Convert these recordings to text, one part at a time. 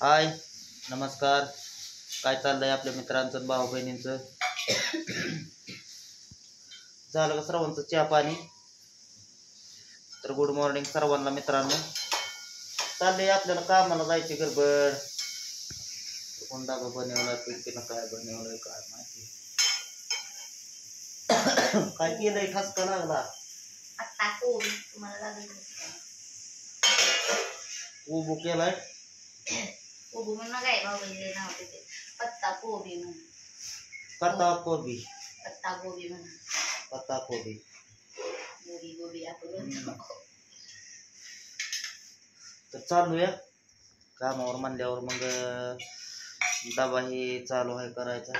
हाय, नमस्कार. काय चाललंय आपल्या मित्रांचं आणि भाऊ बहिणींचं? झालं का सर्वांचं चहा पाणी? तर गुड मॉर्निंग सर्वांना मित्रांनो. चाललंय आपल्याला कामाला जायची गडबड. कोण डाबा बनवला पिंकीनं काय बनवलंय काय माहिती. काय केलंय ठसका लागला? आता कोण तुम्हाला लागेल उभू केलाय कोबी म्हणून काय भाऊ नाव तिथे पत्ता कोबी म्हणून पत्ता कोबी. पत्ता कोबी म्हणून पत्ता कोबी गोबी गोबी आपण तर चालूया कामावर म्हणल्यावर मग डबा हे चालू आहे करायचा.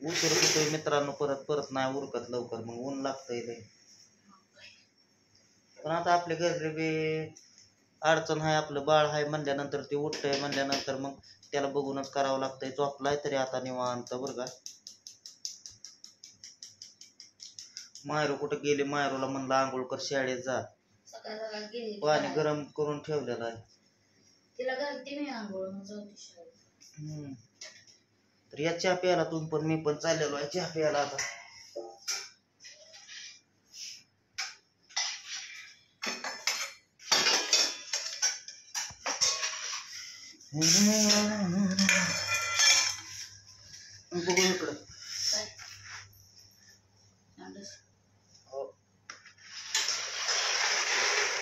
उशीर होतोय मित्रांनो, परत नाही उरकत लवकर, मग ऊन लागतंय लय. पण आता आपल्या घरी बी अडचण आहे, आपलं बाळ आहे म्हणल्यानंतर ते उठतंय म्हणल्यानंतर मग त्याला बघूनच करावं लागतंय. झोपलाय तरी आता निवांत बरं का. मायरू कुठं गेली? मायरूला म्हणलं आंघोळ कर, शाळेत जा. सकाळ सकाळ गेली पाणी गरम करून ठेवलेलं आहे. तिला घालते मी आंघोळ मग जाऊती शाळेत. तर या चहा प्यायला तुम्ही पण मी पण चाललेलो आहे चहा प्यायला आता. बघू इकडं.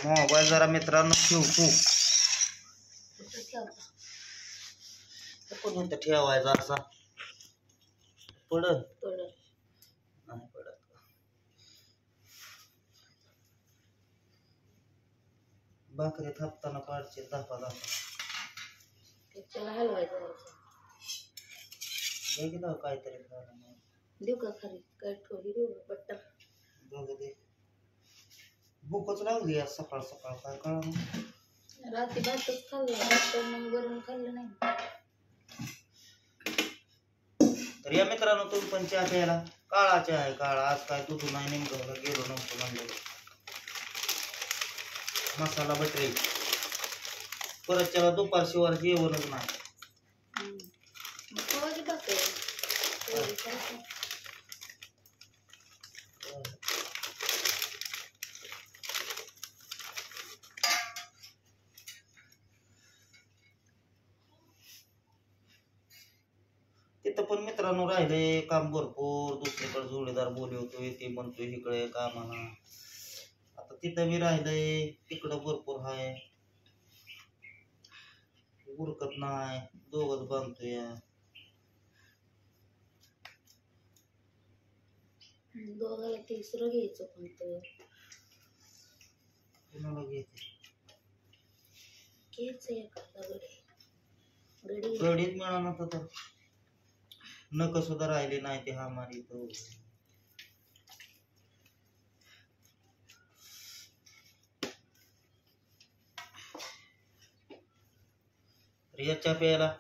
मोबाईल जरा मित्रांनो ठेवतो. पण इथं ठेवायचा असा पडत नाही पडत. भाकरी थापताना पाडचे धापा त्याला हलवायचं काहीतरी देऊ का खरी काय थोडी देऊ बट्टर बघू दे. भूकच लागली आज सकाळ सकाळ, काय कळलं. रात्री भातच खाल्लं मग वरून खाल्लं नाही. तर या मित्रांनो तुम्ही पण चहा प्यायला. काळा चहा आहे, काळा. आज काय तुझं नाही नेमकं गेलो नव्हतं म्हणलं. मसाला बटरी परत त्याला दुपार शिवार जेवणच नाही. तिथं पण मित्रांनो राहिले काम भरपूर. दुसरीकडे जोडीदार बोलवतोय, ते म्हणतोय इकडे कामाला. आता तिथं बी राहिलंय, तिकडं भरपूर आहे, उरकत नाही. दोघच बांधतोय. दोघाला तिसरं घ्यायचं कोणतं कुणाला घेते घ्यायचं एखादा गडी गडीच मिळाला तर नक सुद्धा राहिले नाही ते हा मारी तो. रियाच्या प्यायला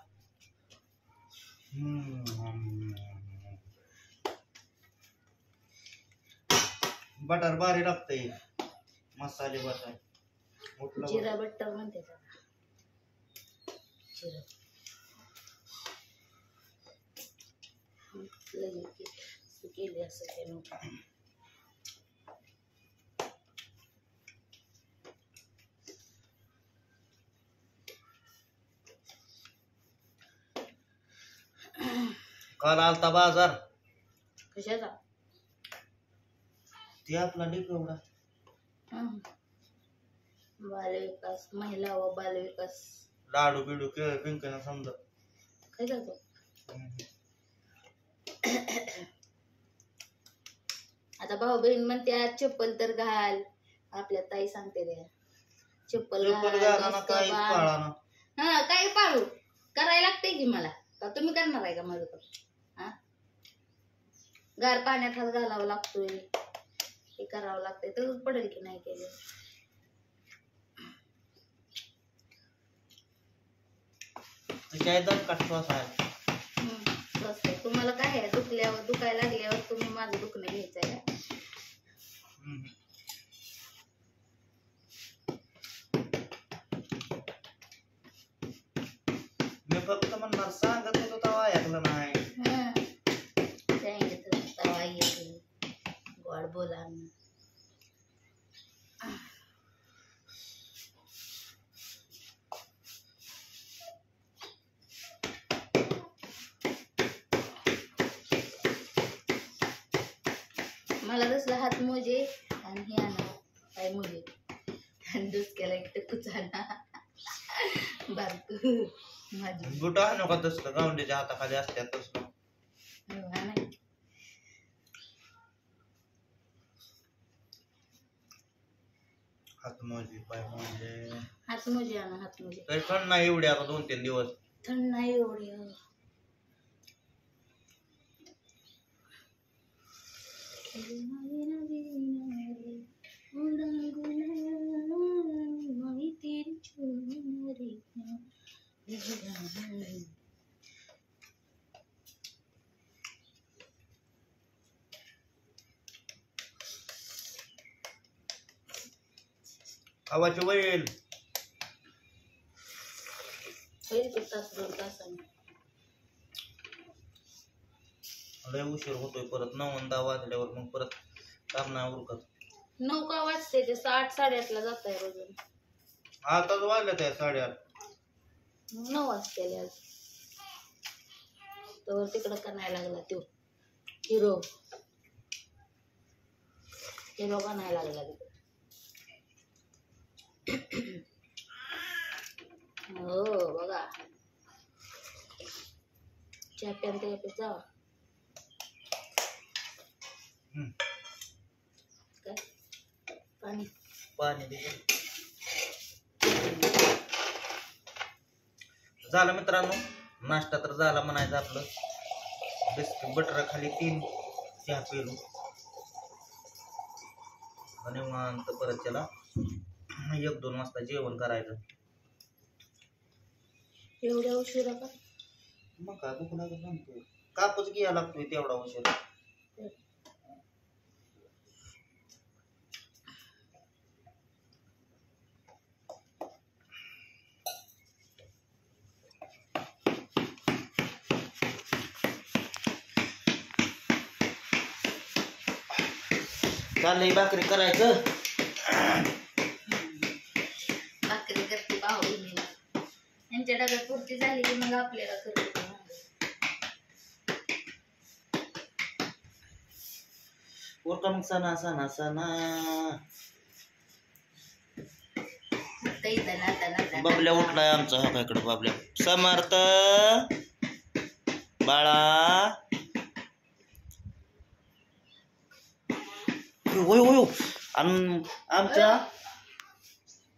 बटर भारी लागतंय. मसाले बटर जिरा बट्टर म्हणते केली असं काल आलता बाजार कशाचा ते आपला एवढा बालविकास महिला व बालविकास लाडू बिडू केळ पिंकन समजा काय जातो. आता भाऊ बहीण म्हणते आज चप्पल तर घाल. आपल्या ताई सांगते रे चप्पल घाल. हा काही पाळू करायला लागते की मला. का तुम्ही करणार आहे का माझं? हा गार पाण्यात हात घालावं लागतोय, हे करावं लागतंय तर पडेल की नाही केलं. तुम्हाला काय आहे दुखायला लागल्यावर तुम्ही माझं दुखणं घ्यायचंय. मी फक्त म्हणणार सांगत होतो तेव्हा ऐकलं नाही. सांगितलं तवा येते गोड बोला. मला तसलं हात मोजे आणि हे आणा काय मोजे आणि डुसक्याला एक टक्कूच आणा बारकू माझी बुट आणू का तसलं गावंडीच्या हाताखाली असत्यात तसलं. हात मोजे पाय मोजे हात मोजे आणा हात मोजे. तरी थंड नाही एवढी आता 2-3 दिवस. थंड नाही एवढी. खावाची वैल तास 2 तासांनी लय उशीर होतोय परत 9-10 वाजल्यावर मग परत काम नाही उरकत. 9 का वाजते ते 8-8:30 ला जात आहे रोज. आताच वाजल्यात आहे 8:30. 9 वाजते आज तर तिकडं करायला लागला तो हिरो बनायला लागला तिकडं. हो बघा चहा प्यान ते जावा काय पाणी पाणी दे. झालं मित्रांनो नाश्ता तर झाला म्हणायचं आपलं. बिस्किट बटर खाली 3 चहा पेलो आणि मग परत त्याला 1-2 वाजता जेवण करायचं. एवढ्या उशिरा का मग काय भूक लागत सांगतो कापच घ्यायला लागतोय तेवढा उशीर. चाललंय भाकरी करायचं. भाकरी करते भाऊनीला यांच्या डब्यात पुरती झाली की मग आपल्याला करते. उरका मग सणा सणा सणा बाबल्या उठलाय आमचा. हा इकडे बाबल्या समर्थ बाळा वयो आमच्या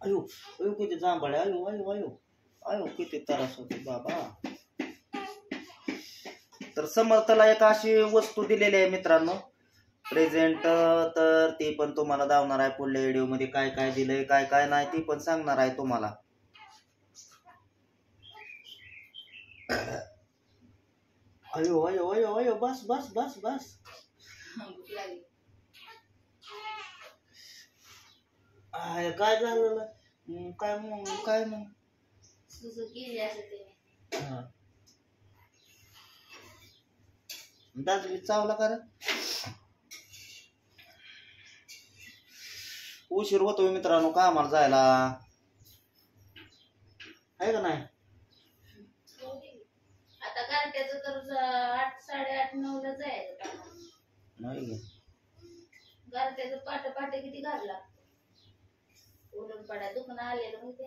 अयो अयो किती जांभळ्या अयो अयो अयो अयो किती त्रास होते बाबा. तर समर्थला एक अशी वस्तू दिलेली आहे मित्रांनो प्रेझेंट. तर ती पण तुम्हाला दावणार आहे पुढल्या व्हिडिओ मध्ये. काय काय दिलंय काय काय नाही ती पण सांगणार आहे तुम्हाला. अयो अयो अयो अयो बस बस बस बस. काय झालं काय मग काय मग दाजली चावला का रे. उशीर होतोय मित्रांनो कामाला जायला आहे का नाही. आता गारट्याचं तर 8, 8:30, 9 ला जायचं नाही. गारट्याचं पाट किती गार लागतं. ओढून पडा दुखणं आलेलं माहिती.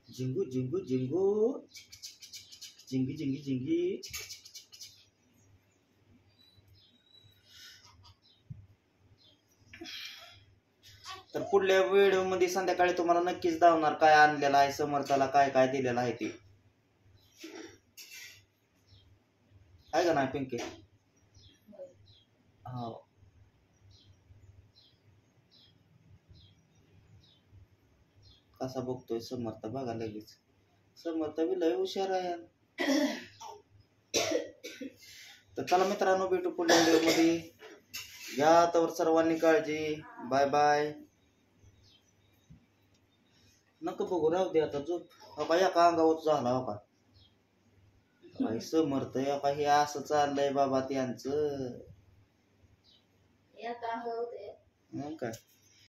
जिंगू जिंगू जिंगू जिंगी जिंगी जिंगी. तर पुढल्या व्हिडिओ मध्ये संध्याकाळी तुम्हाला नक्कीच दावणार काय आणलेलं आहे समर्थाला काय काय दिलेलं आहे ते आहे का नाही पिंके. हो कसा बघतोय समर्थ बघा लगेच. समर्थ बी लय हुशार आहे. तर चला मित्रांनो भेटू पुढल्या व्हिडिओ मध्ये. घ्या तर सर्वांनी काळजी. Bye bye. नको बघू राहू दे आता झोप. हो का एका अंगावर झाला हो का काही समर्थ हो का हे असं चाललंय बाबा त्यांचं या का होते मग काय